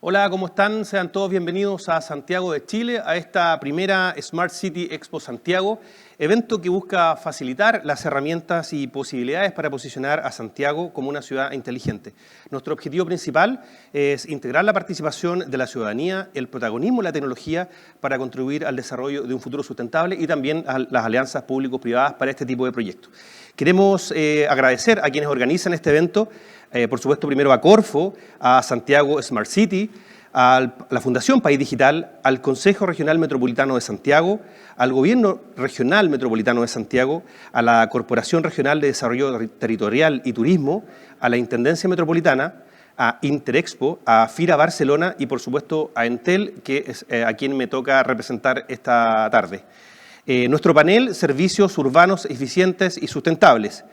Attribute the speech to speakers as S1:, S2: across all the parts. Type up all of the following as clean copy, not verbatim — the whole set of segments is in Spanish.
S1: Hola, ¿cómo están? Sean todos bienvenidos a Santiago de Chile, a esta primera Smart City Expo Santiago, evento que busca facilitar las herramientas y posibilidades para posicionar a Santiago como una ciudad inteligente. Nuestro objetivo principal es integrar la participación de la ciudadanía, el protagonismo de la tecnología para contribuir al desarrollo de un futuro sustentable y también a las alianzas público-privadas para este tipo de proyectos. Queremos agradecer a quienes organizan este evento, por supuesto, primero a Corfo, a Santiago Smart City, a la Fundación País Digital, al Consejo Regional Metropolitano de Santiago, al Gobierno Regional Metropolitano de Santiago, a la Corporación Regional de Desarrollo Territorial y Turismo, a la Intendencia Metropolitana, a Interexpo, a FIRA Barcelona y, por supuesto, a Entel, que es a quien me toca representar esta tarde. Nuestro panel, servicios urbanos eficientes y sustentables.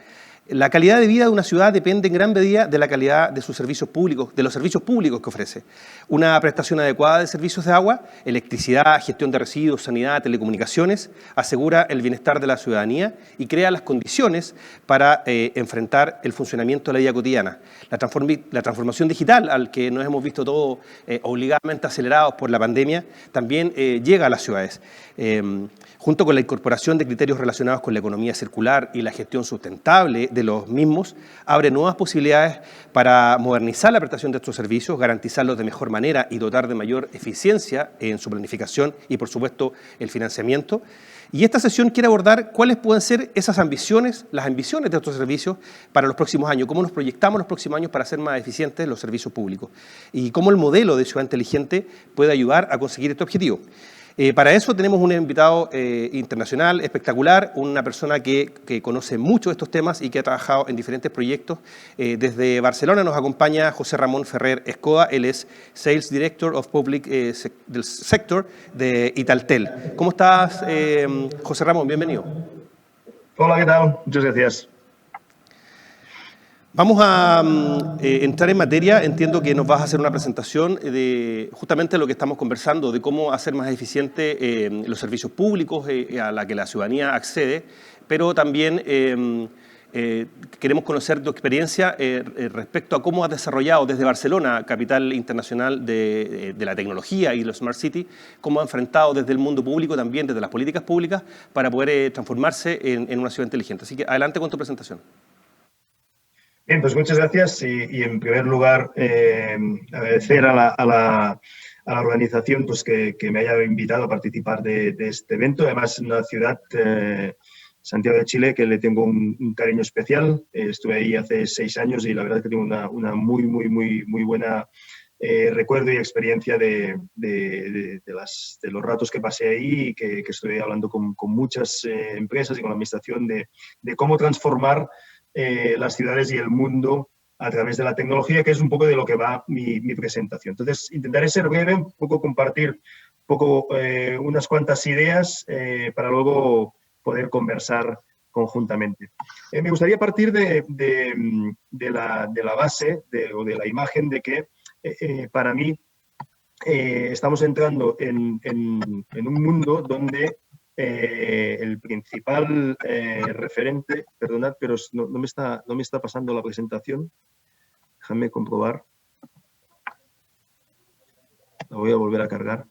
S1: La calidad de vida de una ciudad depende en gran medida de la calidad de sus servicios públicos, de los servicios públicos que ofrece. Una prestación adecuada de servicios de agua, electricidad, gestión de residuos, sanidad, telecomunicaciones, asegura el bienestar de la ciudadanía y crea las condiciones para enfrentar el funcionamiento de la vida cotidiana. La transformación digital, al que nos hemos visto todos obligadamente acelerados por la pandemia, también llega a las ciudades. Junto con la incorporación de criterios relacionados con la economía circular y la gestión sustentable de los mismos, abre nuevas posibilidades para modernizar la prestación de estos servicios, garantizarlos de mejor manera y dotar de mayor eficiencia en su planificación y, por supuesto, el financiamiento. Y esta sesión quiere abordar cuáles pueden ser esas ambiciones, las ambiciones de estos servicios para los próximos años, cómo nos proyectamos los próximos años para hacer más eficientes los servicios públicos y cómo el modelo de ciudad inteligente puede ayudar a conseguir este objetivo. Para eso tenemos un invitado internacional espectacular, una persona que conoce mucho estos temas y que ha trabajado en diferentes proyectos. Desde Barcelona nos acompaña José Ramón Ferrer Escoda, él es Sales Director of Public del Sector de Italtel. ¿Cómo estás, José Ramón? Bienvenido.
S2: Hola, ¿qué tal? Muchas gracias.
S1: Vamos a entrar en materia. Entiendo que nos vas a hacer una presentación de justamente lo que estamos conversando, de cómo hacer más eficiente los servicios públicos a la que la ciudadanía accede, pero también queremos conocer tu experiencia respecto a cómo has desarrollado desde Barcelona, capital internacional de la tecnología y los Smart City, cómo ha enfrentado desde el mundo público, también desde las políticas públicas, para poder transformarse en una ciudad inteligente. Así que adelante con tu presentación.
S2: Bien, pues muchas gracias y en primer lugar agradecer a la organización pues, que me haya invitado a participar de este evento. Además, en una ciudad, Santiago de Chile, que le tengo un cariño especial. Estuve ahí hace 6 años y la verdad es que tengo una muy buena recuerdo y experiencia de los ratos que pasé ahí y que estuve hablando con muchas empresas y con la administración de cómo transformar las ciudades y el mundo a través de la tecnología, que es un poco de lo que va mi presentación. Entonces, intentaré ser breve, un poco compartir unas cuantas ideas para luego poder conversar conjuntamente. Me gustaría partir de la base o de la imagen de que para mí estamos entrando en un mundo donde el principal referente, perdonad, pero no me está pasando la presentación. Déjame comprobar. La voy a volver a cargar.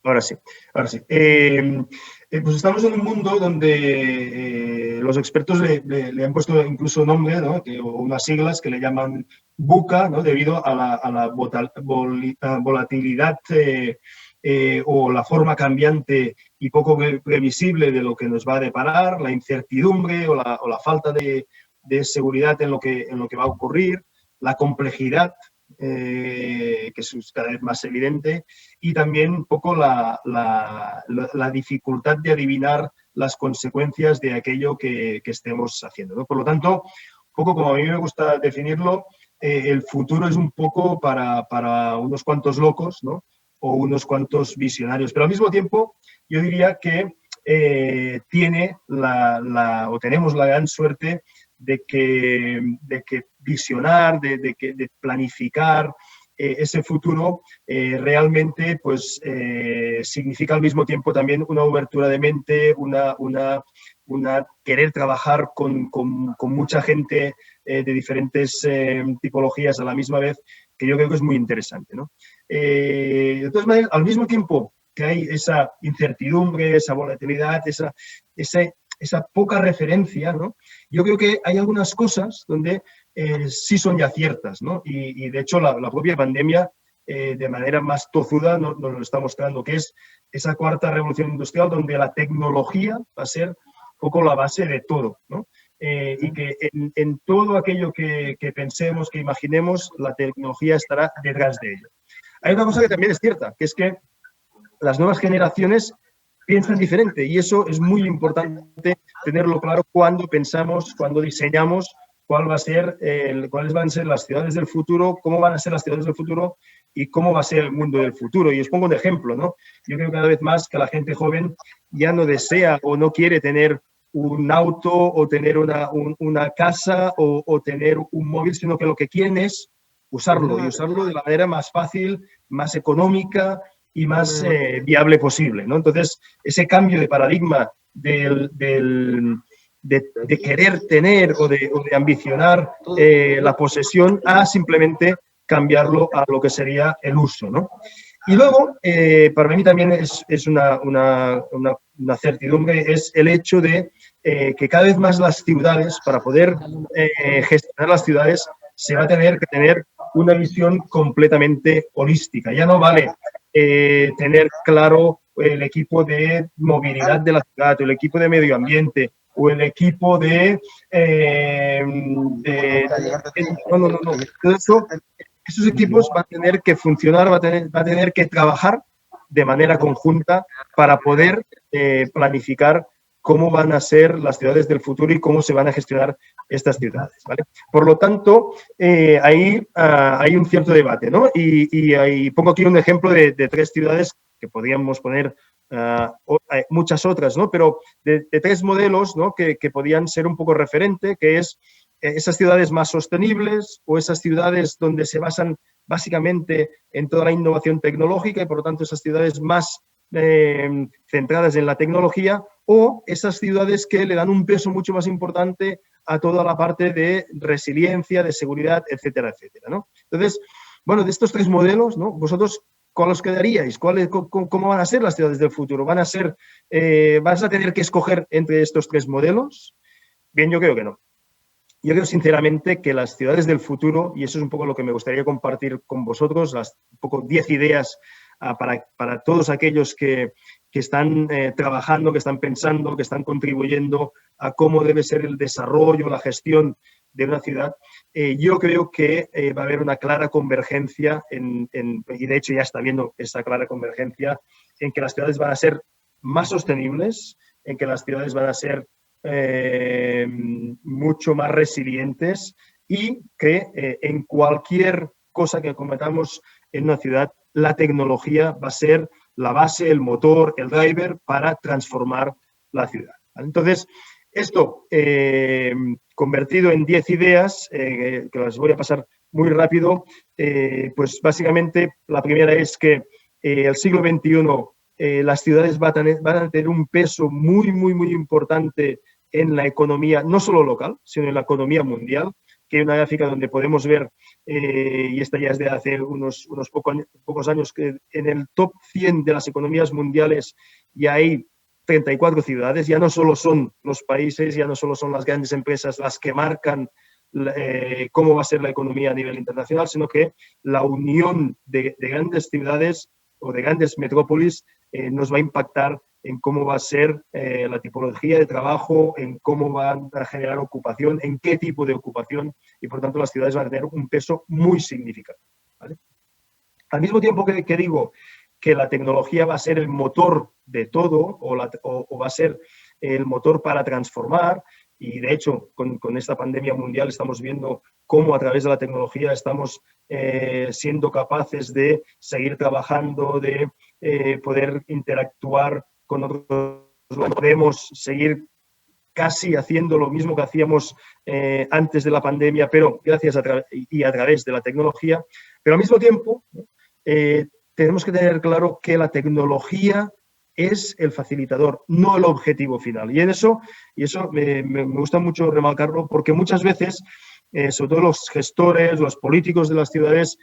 S2: Ahora sí. Pues estamos en un mundo donde los expertos le han puesto incluso nombre, ¿no? O unas siglas que le llaman VUCA, ¿no? Debido a la volatilidad o la forma cambiante y poco previsible de lo que nos va a deparar, la incertidumbre o la falta de seguridad en lo que va a ocurrir, la complejidad, que es cada vez más evidente, y también un poco la dificultad de adivinar las consecuencias de aquello que estemos haciendo, ¿no? Por lo tanto, un poco como a mí me gusta definirlo, el futuro es un poco para unos cuantos locos, ¿no? O unos cuantos visionarios. Pero al mismo tiempo, yo diría que tenemos la gran suerte de que visionar, de planificar ese futuro realmente pues, significa al mismo tiempo también una abertura de mente, una querer trabajar con mucha gente de diferentes tipologías a la misma vez, que yo creo que es muy interesante, ¿no? De todas maneras, al mismo tiempo que hay esa incertidumbre, esa volatilidad, esa poca referencia, ¿no? Yo creo que hay algunas cosas donde sí son ya ciertas, ¿no? Y de hecho la propia pandemia de manera más tozuda nos lo está mostrando, que es esa cuarta revolución industrial donde la tecnología va a ser un poco la base de todo, ¿no? Y que en todo aquello que pensemos, que imaginemos, la tecnología estará detrás de ello. Hay una cosa que también es cierta, que es que las nuevas generaciones piensan diferente y eso es muy importante tenerlo claro cuando pensamos, cuando diseñamos cuáles van a ser las ciudades del futuro, cómo van a ser las ciudades del futuro y cómo va a ser el mundo del futuro. Y os pongo un ejemplo, ¿no? Yo creo cada vez más que la gente joven ya no desea o no quiere tener un auto o tener una casa o tener un móvil, sino que lo que quieren es usarlo y usarlo de la manera más fácil, más económica y más viable posible, ¿no? Entonces, ese cambio de paradigma de querer tener o de ambicionar la posesión a simplemente cambiarlo a lo que sería el uso, ¿no? Y luego, para mí también es una certidumbre, es el hecho de que cada vez más las ciudades, para poder gestionar las ciudades, se va a tener que tener una visión completamente holística. Ya no vale tener claro el equipo de movilidad de la ciudad, o el equipo de medio ambiente, o el equipo de no. Todo eso, esos equipos van a tener que funcionar, va a tener que trabajar de manera conjunta para poder planificar cómo van a ser las ciudades del futuro y cómo se van a gestionar estas ciudades, ¿vale? Por lo tanto, ahí hay un cierto debate, ¿no? Y ahí pongo aquí un ejemplo de 3 ciudades que podríamos poner muchas otras, ¿no? Pero de 3 modelos, ¿no? que podían ser un poco referente, que es esas ciudades más sostenibles o esas ciudades donde se basan básicamente en toda la innovación tecnológica y, por lo tanto, esas ciudades más centradas en la tecnología, o esas ciudades que le dan un peso mucho más importante a toda la parte de resiliencia, de seguridad, etcétera, etcétera, ¿no? Entonces, bueno, de estos 3 modelos, ¿no? ¿Vosotros cuál os quedaríais? ¿Cómo van a ser las ciudades del futuro? ¿Vas a tener que escoger entre estos 3 modelos? Bien, yo creo que no. Yo creo sinceramente que las ciudades del futuro, y eso es un poco lo que me gustaría compartir con vosotros, un poco 10 ideas para todos aquellos que están trabajando, que están pensando, que están contribuyendo a cómo debe ser el desarrollo, la gestión de una ciudad. Yo creo que va a haber una clara convergencia, y de hecho ya está habiendo esa clara convergencia, en que las ciudades van a ser más sostenibles, en que las ciudades van a ser mucho más resilientes y que en cualquier cosa que cometamos en una ciudad, la tecnología va a ser la base, el motor, el driver para transformar la ciudad. Entonces, esto convertido en 10 ideas, que las voy a pasar muy rápido, pues básicamente la primera es que el siglo XXI las ciudades van a tener un peso muy, muy, muy importante en la economía, no solo local, sino en la economía mundial, que hay una gráfica donde podemos ver, y esta ya es de hace unos pocos años, que en el top 100 de las economías mundiales ya hay 34 ciudades, ya no solo son los países, ya no solo son las grandes empresas las que marcan cómo va a ser la economía a nivel internacional, sino que la unión de grandes ciudades o de grandes metrópolis nos va a impactar en cómo va a ser la tipología de trabajo, en cómo van a generar ocupación, en qué tipo de ocupación, y por tanto las ciudades van a tener un peso muy significativo, ¿vale? Al mismo tiempo que digo que la tecnología va a ser el motor de todo o va a ser el motor para transformar, y de hecho con esta pandemia mundial estamos viendo cómo a través de la tecnología estamos siendo capaces de seguir trabajando, de poder interactuar con otros, podemos seguir casi haciendo lo mismo que hacíamos antes de la pandemia, pero gracias a través de la tecnología. Pero al mismo tiempo, tenemos que tener claro que la tecnología es el facilitador, no el objetivo final. Y eso me gusta mucho remarcarlo porque muchas veces, sobre todo los gestores, los políticos de las ciudades,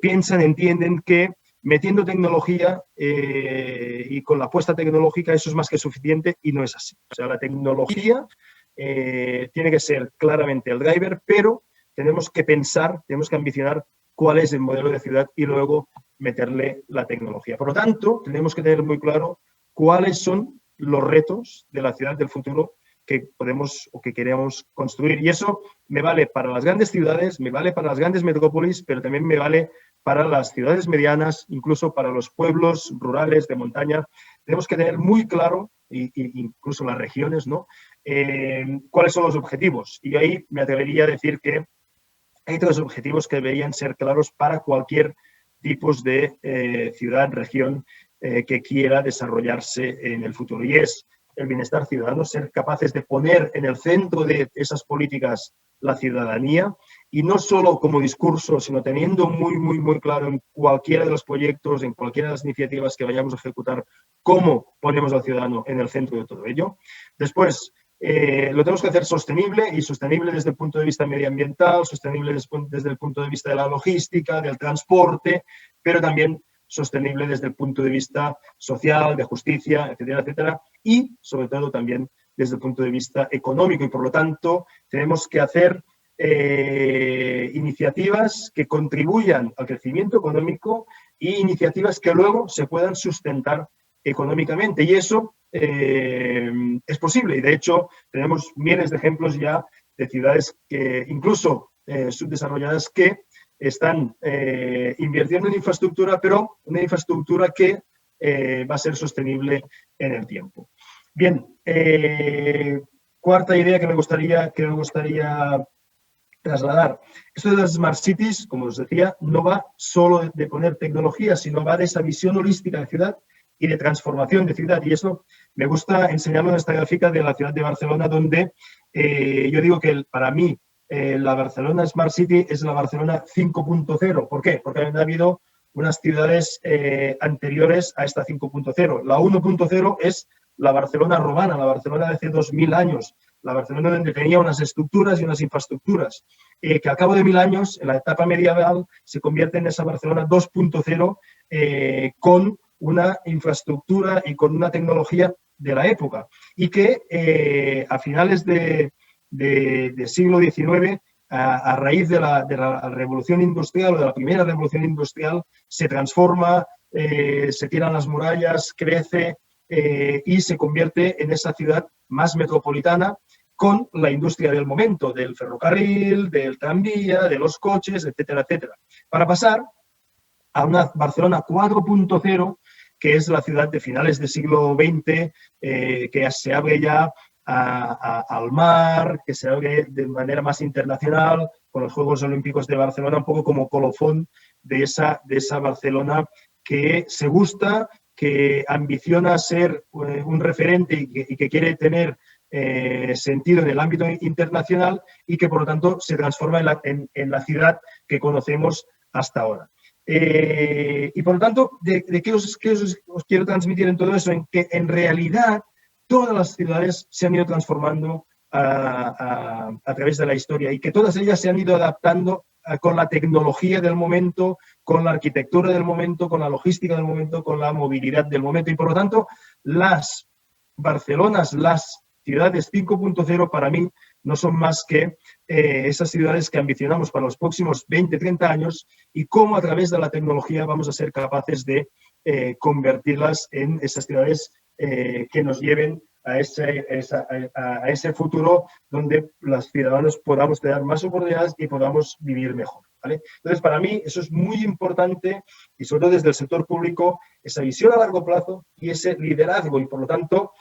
S2: piensan, entienden que metiendo tecnología y con la apuesta tecnológica eso es más que suficiente y no es así. O sea, la tecnología tiene que ser claramente el driver, pero tenemos que pensar, tenemos que ambicionar cuál es el modelo de ciudad y luego meterle la tecnología. Por lo tanto, tenemos que tener muy claro cuáles son los retos de la ciudad del futuro que podemos o que queremos construir. Y eso me vale para las grandes ciudades, me vale para las grandes metrópolis, pero también me vale para las ciudades medianas, incluso para los pueblos rurales de montaña. Tenemos que tener muy claro, incluso las regiones, ¿no? Cuáles son los objetivos. Y ahí me atrevería a decir que hay tres objetivos que deberían ser claros para cualquier tipo de ciudad, región que quiera desarrollarse en el futuro. Y es el bienestar ciudadano, ser capaces de poner en el centro de esas políticas la ciudadanía y no solo como discurso, sino teniendo muy claro en cualquiera de los proyectos, en cualquiera de las iniciativas que vayamos a ejecutar, cómo ponemos al ciudadano en el centro de todo ello. Después, lo tenemos que hacer sostenible y sostenible desde el punto de vista medioambiental, sostenible desde el punto de vista de la logística, del transporte, pero también sostenible desde el punto de vista social, de justicia, etcétera, etcétera, y sobre todo también desde el punto de vista económico. Y por lo tanto, tenemos que hacer iniciativas que contribuyan al crecimiento económico e iniciativas que luego se puedan sustentar económicamente. Y eso es posible. Y de hecho, tenemos miles de ejemplos ya de ciudades que incluso subdesarrolladas que están invirtiendo en infraestructura, pero una infraestructura que va a ser sostenible en el tiempo. Bien, cuarta idea que me gustaría trasladar. Esto de las Smart Cities, como os decía, no va solo de poner tecnología, sino va de esa visión holística de ciudad y de transformación de ciudad. Y eso me gusta enseñarlo en esta gráfica de la ciudad de Barcelona, donde yo digo que para mí la Barcelona Smart City es la Barcelona 5.0. ¿Por qué? Porque han habido unas ciudades anteriores a esta 5.0. La 1.0 es la Barcelona romana, la Barcelona de hace 2000 años, la Barcelona donde tenía unas estructuras y unas infraestructuras, que al cabo de 1000 años, en la etapa medieval, se convierte en esa Barcelona 2.0 con una infraestructura y con una tecnología de la época. Y que a finales de siglo XIX, a raíz de la revolución industrial o de la primera revolución industrial, se transforma, se tiran las murallas, crece y se convierte en esa ciudad más metropolitana con la industria del momento, del ferrocarril, del tranvía, de los coches, etcétera, etcétera. Para pasar a una Barcelona 4.0, que es la ciudad de finales del siglo XX, que se abre ya al mar, que se abre de manera más internacional, con los Juegos Olímpicos de Barcelona, un poco como colofón de esa Barcelona que se gusta, que ambiciona ser un referente y que quiere tener sentido en el ámbito internacional y que, por lo tanto, se transforma en la ciudad que conocemos hasta ahora. Y, por lo tanto, ¿de qué os quiero transmitir en todo eso? En que, en realidad, todas las ciudades se han ido transformando a través de la historia y que todas ellas se han ido adaptando con la tecnología del momento, con la arquitectura del momento, con la logística del momento, con la movilidad del momento. Y, por lo tanto, las Barcelonas, las ciudades 5.0 para mí no son más que esas ciudades que ambicionamos para los próximos 20, 30 años y cómo a través de la tecnología vamos a ser capaces de convertirlas en esas ciudades que nos lleven a ese futuro donde los ciudadanos podamos tener más oportunidades y podamos vivir mejor, ¿vale? Entonces, para mí eso es muy importante y sobre todo desde el sector público, esa visión a largo plazo y ese liderazgo y, por lo tanto,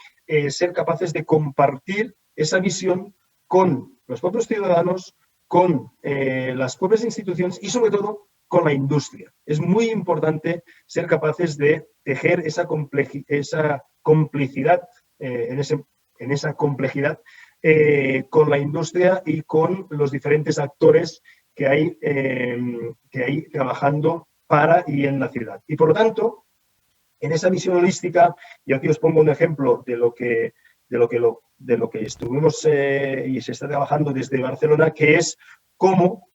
S2: ser capaces de compartir esa visión con los propios ciudadanos, con las propias instituciones y, sobre todo, con la industria. Es muy importante ser capaces de tejer esa complicidad, en esa complejidad con la industria y con los diferentes actores que hay trabajando para y en la ciudad. Y por lo tanto, en esa visión holística, yo aquí os pongo un ejemplo de lo que estuvimos y se está trabajando desde Barcelona, que es cómo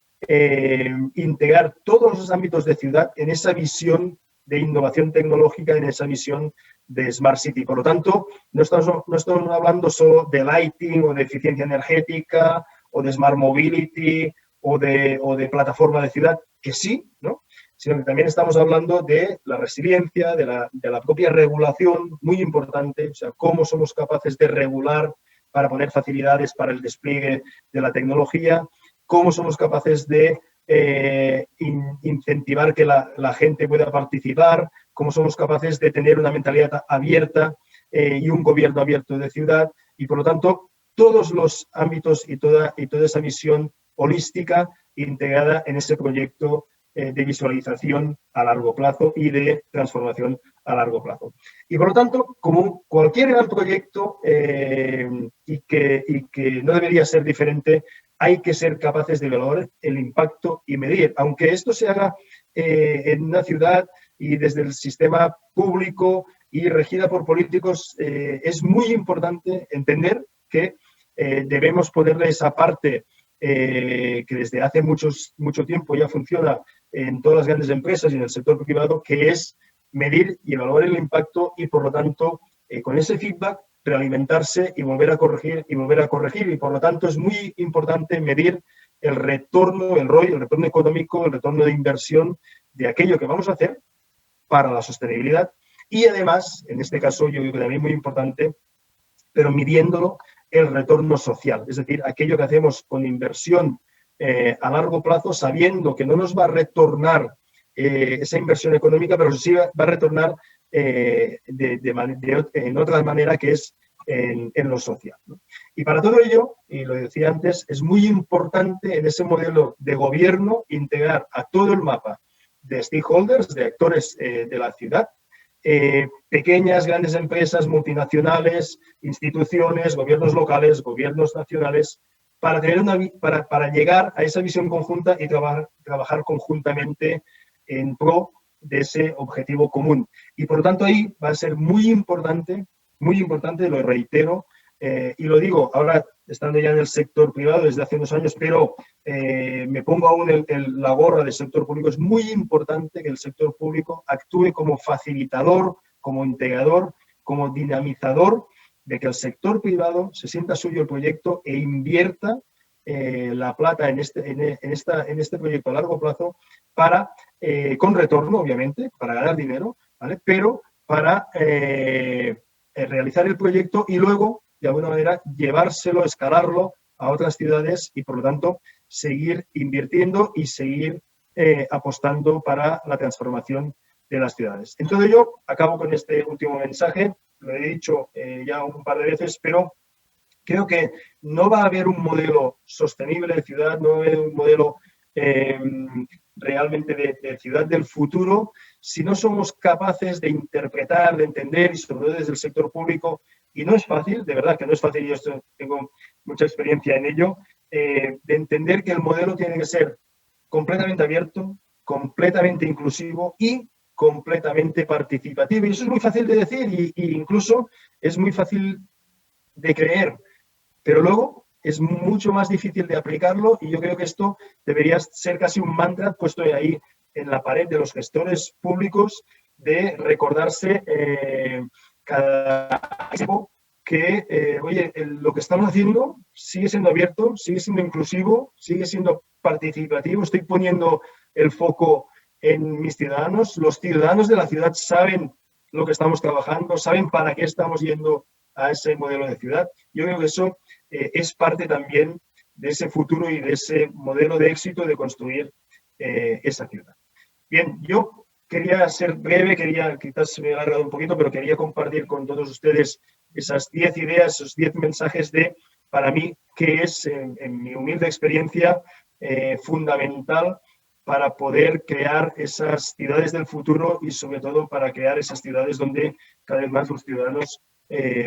S2: integrar todos los ámbitos de ciudad en esa visión de innovación tecnológica, en esa visión de Smart City. Por lo tanto, no estamos hablando solo de lighting o de eficiencia energética o de Smart Mobility o de plataforma de ciudad, que sí, ¿no? Sino que también estamos hablando de la resiliencia, de la propia regulación, muy importante, o sea, cómo somos capaces de regular para poner facilidades para el despliegue de la tecnología, cómo somos capaces de incentivar que la gente pueda participar, cómo somos capaces de tener una mentalidad abierta y un gobierno abierto de ciudad, y por lo tanto todos los ámbitos y toda esa visión holística integrada en ese proyecto de visualización a largo plazo y de transformación a largo plazo. Y por lo tanto, como cualquier gran proyecto y que no debería ser diferente, hay que ser capaces de evaluar el impacto y medir. Aunque esto se haga en una ciudad y desde el sistema público y regida por políticos, es muy importante entender que debemos ponerle esa parte que desde hace mucho tiempo ya funciona en todas las grandes empresas y en el sector privado, que es medir y evaluar el impacto y, por lo tanto, con ese feedback, realimentarse y volver a corregir y volver a corregir. Y, por lo tanto, es muy importante medir el retorno, el ROI, el retorno económico, el retorno de inversión de aquello que vamos a hacer para la sostenibilidad. Y, además, en este caso, yo creo que también es muy importante, pero midiéndolo, el retorno social, es decir, aquello que hacemos con inversión a largo plazo, sabiendo que no nos va a retornar esa inversión económica, pero sí va a retornar en otra manera, que es en lo social, ¿no? Y para todo ello, y lo decía antes, es muy importante en ese modelo de gobierno integrar a todo el mapa de stakeholders, de actores de la ciudad, pequeñas, grandes empresas, multinacionales, instituciones, gobiernos locales, gobiernos nacionales, para llegar a esa visión conjunta y trabajar conjuntamente en pro de ese objetivo común. Y por lo tanto ahí va a ser muy importante, lo reitero, y lo digo ahora estando ya en el sector privado desde hace unos años, pero me pongo aún la gorra del sector público. Es muy importante que el sector público actúe como facilitador, como integrador, como dinamizador de que el sector privado se sienta suyo el proyecto e invierta la plata en este proyecto a largo plazo con retorno, obviamente, para ganar dinero, ¿vale? Pero para realizar el proyecto y luego, de alguna manera, llevárselo, escalarlo a otras ciudades y, por lo tanto, seguir invirtiendo y seguir apostando para la transformación de las ciudades. En todo ello, acabo con este último mensaje. Lo he dicho ya un par de veces, pero creo que no va a haber un modelo sostenible de ciudad, no va a haber un modelo realmente de ciudad del futuro si no somos capaces de interpretar, de entender, y sobre todo desde el sector público, y no es fácil, de verdad que no es fácil, yo tengo mucha experiencia en ello, de entender que el modelo tiene que ser completamente abierto, completamente inclusivo y completamente participativo. Y eso es muy fácil de decir e incluso es muy fácil de creer, pero luego es mucho más difícil de aplicarlo, y yo creo que esto debería ser casi un mantra puesto ahí en la pared de los gestores públicos, de recordarse cada tiempo que, oye, lo que estamos haciendo sigue siendo abierto, sigue siendo inclusivo, sigue siendo participativo. Estoy poniendo el foco en mis ciudadanos. Los ciudadanos de la ciudad saben lo que estamos trabajando, saben para qué estamos yendo a ese modelo de ciudad. Yo creo que eso es parte también de ese futuro y de ese modelo de éxito de construir esa ciudad. Bien, yo quería ser breve, quizás me he alargado un poquito, pero quería compartir con todos ustedes esas 10 ideas, esos 10 mensajes para mí, que es, en mi humilde experiencia, fundamental para poder crear esas ciudades del futuro y, sobre todo, para crear esas ciudades donde cada vez más los ciudadanos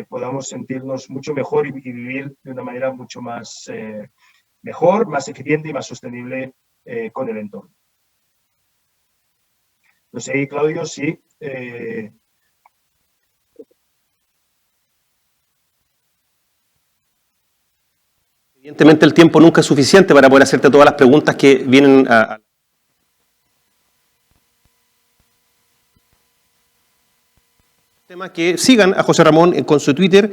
S2: podamos sentirnos mucho mejor y vivir de una manera mucho más mejor, más eficiente y más sostenible con el entorno. No sé, Claudio, sí.
S1: Evidentemente el tiempo nunca es suficiente para poder hacerte todas las preguntas que vienen a tema. Que sigan a José Ramón con su Twitter,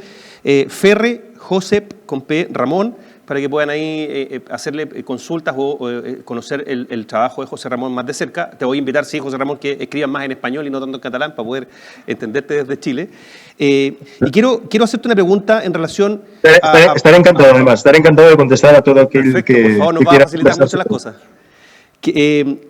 S1: Ferre Josep con P Ramón, para que puedan ahí hacerle consultas o conocer el trabajo de José Ramón más de cerca. Te voy a invitar, sí, José Ramón, que escribas más en español y no tanto en catalán para poder entenderte desde Chile. Y quiero hacerte una pregunta en relación a...
S2: Estaré encantado, además. Estaré encantado de contestar a todo aquel
S1: perfecto,
S2: que
S1: por favor, nos va a
S2: quiera
S1: facilitar
S2: conversar
S1: mucho las
S2: sobre
S1: cosas.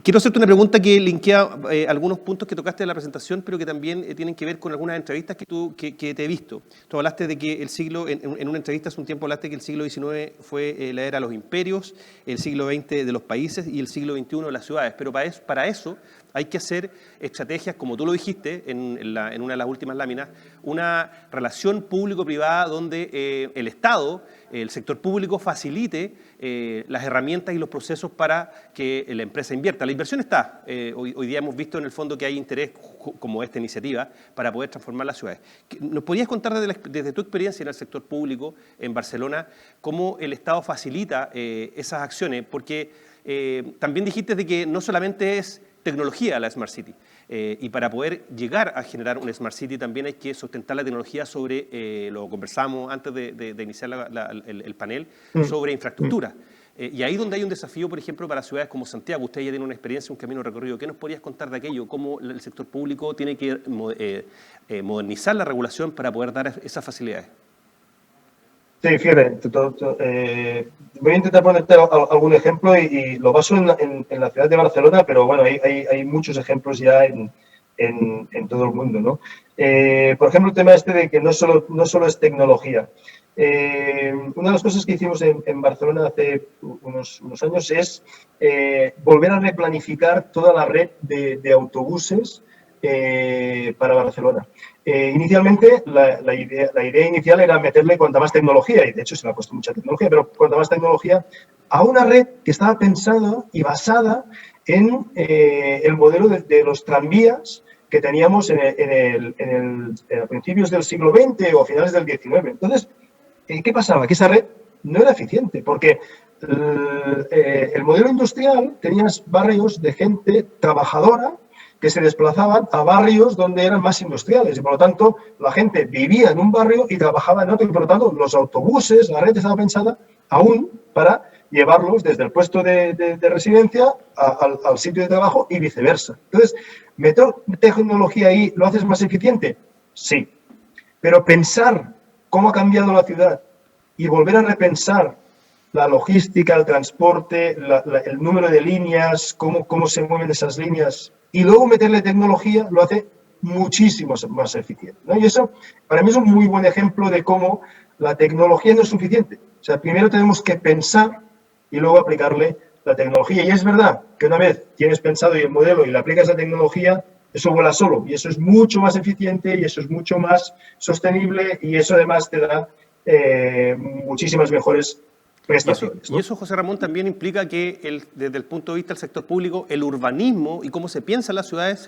S1: Quiero hacerte una pregunta que linkea algunos puntos que tocaste de la presentación, pero que también tienen que ver con algunas entrevistas que te he visto. Tú hablaste de que el siglo, en una entrevista hace un tiempo hablaste que el siglo XIX fue la era de los imperios, el siglo XX de los países y el siglo XXI de las ciudades. Pero para eso hay que hacer estrategias, como tú lo dijiste en una de las últimas láminas, una relación público-privada donde el Estado, el sector público, facilite las herramientas y los procesos para que la empresa invierta. La inversión está. Hoy día hemos visto en el fondo que hay interés, como esta iniciativa, para poder transformar las ciudades. ¿Nos podrías contar desde tu experiencia en el sector público en Barcelona cómo el Estado facilita esas acciones? Porque también dijiste de que no solamente es tecnología la Smart City, y para poder llegar a generar una Smart City también hay que sustentar la tecnología sobre, lo conversamos antes de iniciar el panel, sobre infraestructura. Y ahí donde hay un desafío, por ejemplo, para ciudades como Santiago. Usted ya tiene una experiencia, un camino recorrido. ¿Qué nos podrías contar de aquello? ¿Cómo el sector público tiene que modernizar la regulación para poder dar esas facilidades?
S2: Sí, fíjate, voy a intentar ponerte algún ejemplo y lo baso en la ciudad de Barcelona, pero bueno, hay muchos ejemplos ya en todo el mundo, ¿no? Por ejemplo, el tema este de que no solo es tecnología. Una de las cosas que hicimos en Barcelona hace unos años es volver a replanificar toda la red de autobuses para Barcelona. Inicialmente, la idea inicial era meterle cuanta más tecnología, y de hecho se le ha puesto mucha tecnología, pero cuanta más tecnología, a una red que estaba pensada y basada en el modelo de los tranvías que teníamos a principios del siglo XX o a finales del XIX. Entonces, ¿qué pasaba? Que esa red no era eficiente, porque el modelo industrial tenías barrios de gente trabajadora que se desplazaban a barrios donde eran más industriales y por lo tanto la gente vivía en un barrio y trabajaba en otro y por lo tanto los autobuses, la red estaba pensada aún para llevarlos desde el puesto de residencia al sitio de trabajo y viceversa. Entonces, ¿meter tecnología ahí lo haces más eficiente? Sí, pero pensar cómo ha cambiado la ciudad y volver a repensar la logística, el transporte, el número de líneas, cómo se mueven esas líneas y luego meterle tecnología lo hace muchísimo más eficiente, ¿no? Y eso para mí es un muy buen ejemplo de cómo la tecnología no es suficiente. O sea, primero tenemos que pensar y luego aplicarle la tecnología. Y es verdad que una vez tienes pensado y el modelo y le aplicas la tecnología, eso vuela solo y eso es mucho más eficiente y eso es mucho más sostenible y eso además te da muchísimas mejores prestaciones, ¿no?
S1: Y eso, José Ramón, también implica que desde el punto de vista del sector público, el urbanismo y cómo se piensa en las ciudades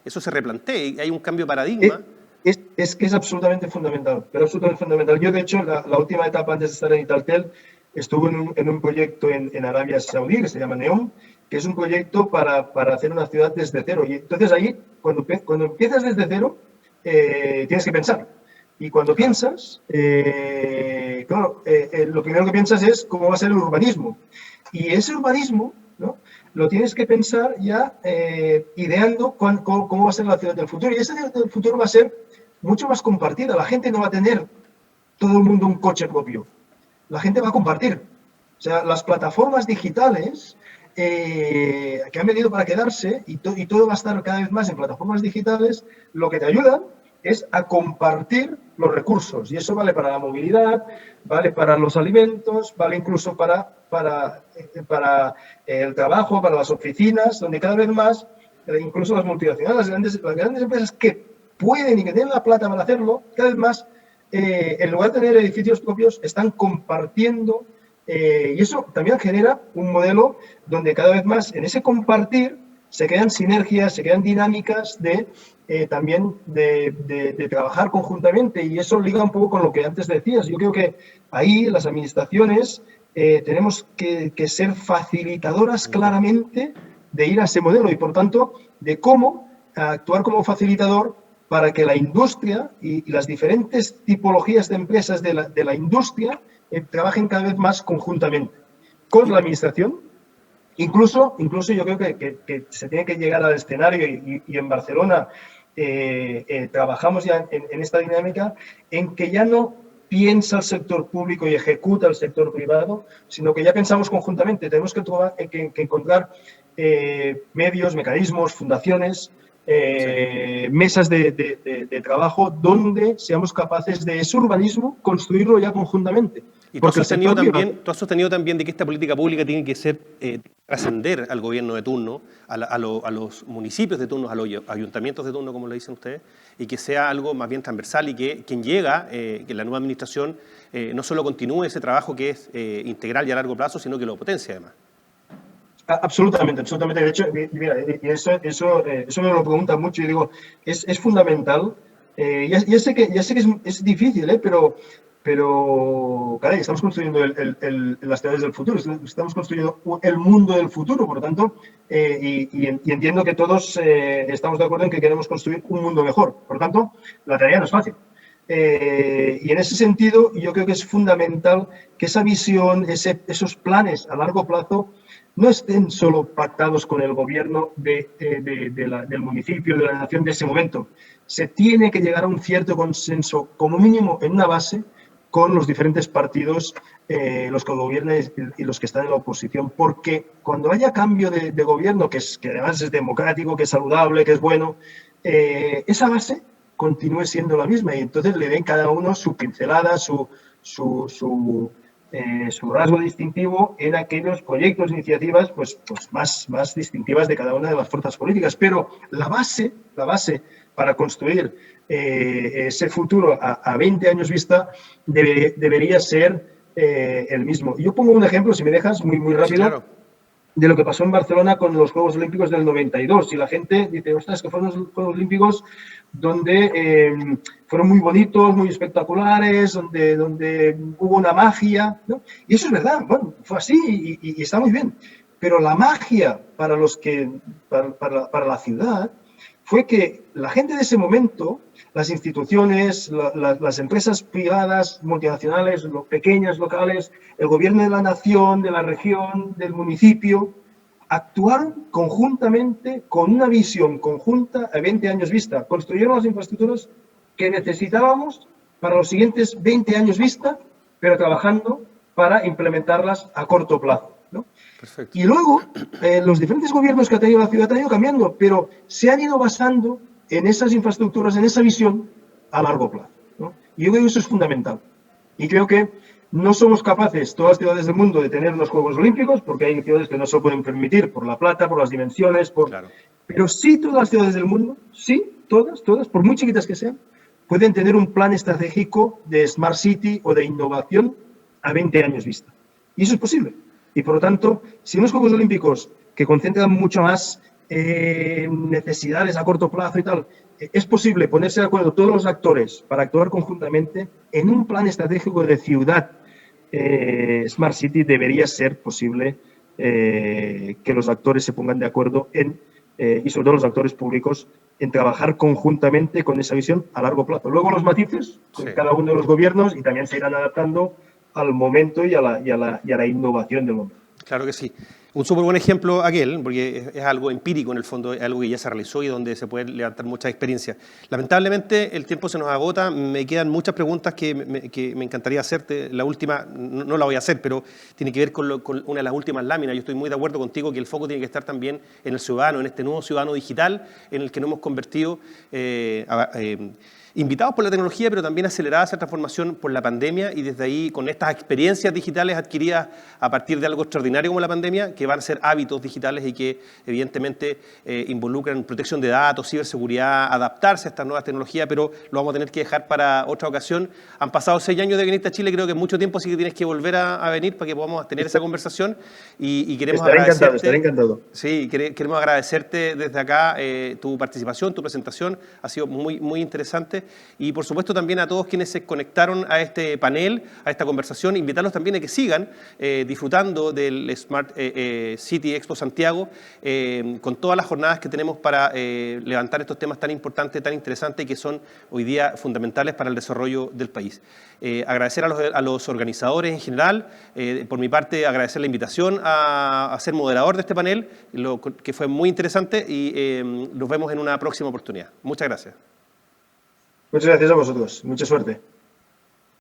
S1: eso se replantea y hay un cambio de paradigma.
S2: Es que es absolutamente fundamental, pero absolutamente fundamental. Yo, de hecho, la última etapa antes de estar en Italtel, estuve en un proyecto en Arabia Saudí que se llama NEOM, que es un proyecto para hacer una ciudad desde cero. Y entonces ahí, cuando empiezas desde cero, tienes que pensar. Y cuando piensas, claro, lo primero que piensas es cómo va a ser el urbanismo. Y ese urbanismo, ¿no?, lo tienes que pensar ya ideando cómo va a ser la ciudad del futuro. Y esa ciudad del futuro va a ser mucho más compartida. La gente no va a tener todo el mundo un coche propio. La gente va a compartir. O sea, las plataformas digitales que han venido para quedarse y todo va a estar cada vez más en plataformas digitales, lo que te ayudan es a compartir los recursos. Y eso vale para la movilidad, vale para los alimentos, vale incluso para el trabajo, para las oficinas, donde cada vez más, incluso las multinacionales, las grandes empresas que pueden y que tienen la plata para hacerlo, cada vez más, en lugar de tener edificios propios, están compartiendo Y eso también genera un modelo donde cada vez más en ese compartir se crean sinergias, se crean dinámicas también de trabajar conjuntamente, y eso liga un poco con lo que antes decías. Yo creo que ahí las administraciones tenemos que ser facilitadoras claramente de ir a ese modelo y, por tanto, de cómo actuar como facilitador para que la industria y las diferentes tipologías de empresas de la industria trabajen cada vez más conjuntamente con la administración. Incluso yo creo que se tiene que llegar al escenario, y en Barcelona trabajamos ya en esta dinámica, en que ya no piensa el sector público y ejecuta el sector privado, sino que ya pensamos conjuntamente. Tenemos que encontrar medios, mecanismos, fundaciones, mesas de trabajo donde seamos capaces de ese urbanismo construirlo ya conjuntamente.
S1: Y tú has sostenido también de que esta política pública tiene que ser trascender al gobierno de turno, a los municipios de turno, a los ayuntamientos de turno, como lo dicen ustedes, y que sea algo más bien transversal, y que quien llega, que la nueva administración no solo continúe ese trabajo que es integral y a largo plazo, sino que lo potencie además.
S2: Absolutamente, absolutamente. De hecho, mira, eso me lo preguntan mucho y digo, es fundamental. Ya sé que es difícil, pero caray, estamos construyendo las ciudades del futuro, estamos construyendo el mundo del futuro, por lo tanto, y entiendo que todos estamos de acuerdo en que queremos construir un mundo mejor. Por lo tanto, la tarea no es fácil. Y en ese sentido, yo creo que es fundamental que esa visión, esos planes a largo plazo, no estén solo pactados con el gobierno del municipio, de la nación de ese momento. Se tiene que llegar a un cierto consenso, como mínimo en una base, con los diferentes partidos, los que gobiernan y los que están en la oposición. Porque cuando haya cambio de gobierno, que además es democrático, que es saludable, que es bueno, esa base continúe siendo la misma, y entonces le den cada uno su pincelada, su rasgo distintivo en aquellos proyectos, iniciativas pues más distintivas de cada una de las fuerzas políticas. Pero la base para construir ese futuro a 20 años vista debería ser el mismo. Yo pongo un ejemplo, si me dejas, muy rápido. Sí, claro. De lo que pasó en Barcelona con los Juegos Olímpicos del 92. Y la gente dice, ostras, que fueron los Juegos Olímpicos donde fueron muy bonitos, muy espectaculares, donde hubo una magia, ¿no? Y eso es verdad, bueno, fue así y está muy bien. Pero la magia para la ciudad fue que la gente de ese momento, las instituciones, las empresas privadas, multinacionales, los pequeñas, locales, el gobierno de la nación, de la región, del municipio, actuaron conjuntamente con una visión conjunta a 20 años vista. Construyeron las infraestructuras que necesitábamos para los siguientes 20 años vista, pero trabajando para implementarlas a corto plazo, ¿no? Perfecto. Y luego, los diferentes gobiernos que ha tenido la ciudad han ido cambiando, pero se han ido basando en esas infraestructuras, en esa visión a largo plazo, ¿no? Y yo creo que eso es fundamental. Y creo que no somos capaces, todas las ciudades del mundo, de tener los Juegos Olímpicos, porque hay ciudades que no se lo pueden permitir por la plata, por las dimensiones, claro. Pero sí todas las ciudades del mundo, sí, todas, por muy chiquitas que sean, pueden tener un plan estratégico de Smart City o de innovación a 20 años vista. Y eso es posible. Y por lo tanto, si unos Juegos Olímpicos que concentran mucho más necesidades a corto plazo y tal, es posible ponerse de acuerdo todos los actores para actuar conjuntamente en un plan estratégico de ciudad Smart City, debería ser posible que los actores se pongan de acuerdo y sobre todo los actores públicos, en trabajar conjuntamente con esa visión a largo plazo. Luego los matices con cada uno de los gobiernos, y también se irán adaptando al momento y a la innovación del momento.
S1: Claro que sí. Un súper buen ejemplo aquel, porque es algo empírico en el fondo, es algo que ya se realizó y donde se puede levantar mucha experiencia. Lamentablemente el tiempo se nos agota, me quedan muchas preguntas que me encantaría hacerte. La última, no la voy a hacer, pero tiene que ver con una de las últimas láminas. Yo estoy muy de acuerdo contigo que el foco tiene que estar también en el ciudadano, en este nuevo ciudadano digital en el que nos hemos convertido invitados por la tecnología, pero también acelerada esa transformación por la pandemia, y desde ahí, con estas experiencias digitales adquiridas a partir de algo extraordinario como la pandemia, que van a ser hábitos digitales y que evidentemente involucran protección de datos, ciberseguridad, adaptarse a estas nuevas tecnologías, pero lo vamos a tener que dejar para otra ocasión. Han pasado 6 años de venirte a Chile, creo que es mucho tiempo, así que tienes que volver a venir para que podamos tener esa conversación y queremos agradecerte.
S2: Estaré encantado.
S1: Sí, queremos agradecerte desde acá tu participación, tu presentación, ha sido muy interesante y por supuesto también a todos quienes se conectaron a este panel, a esta conversación, invitarlos también a que sigan disfrutando del Smart City Expo Santiago con todas las jornadas que tenemos para levantar estos temas tan importantes, tan interesantes y que son hoy día fundamentales para el desarrollo del país. Agradecer a los organizadores en general, por mi parte agradecer la invitación a ser moderador de este panel, que fue muy interesante y nos vemos en una próxima oportunidad. Muchas gracias.
S2: Muchas gracias a vosotros. Mucha suerte.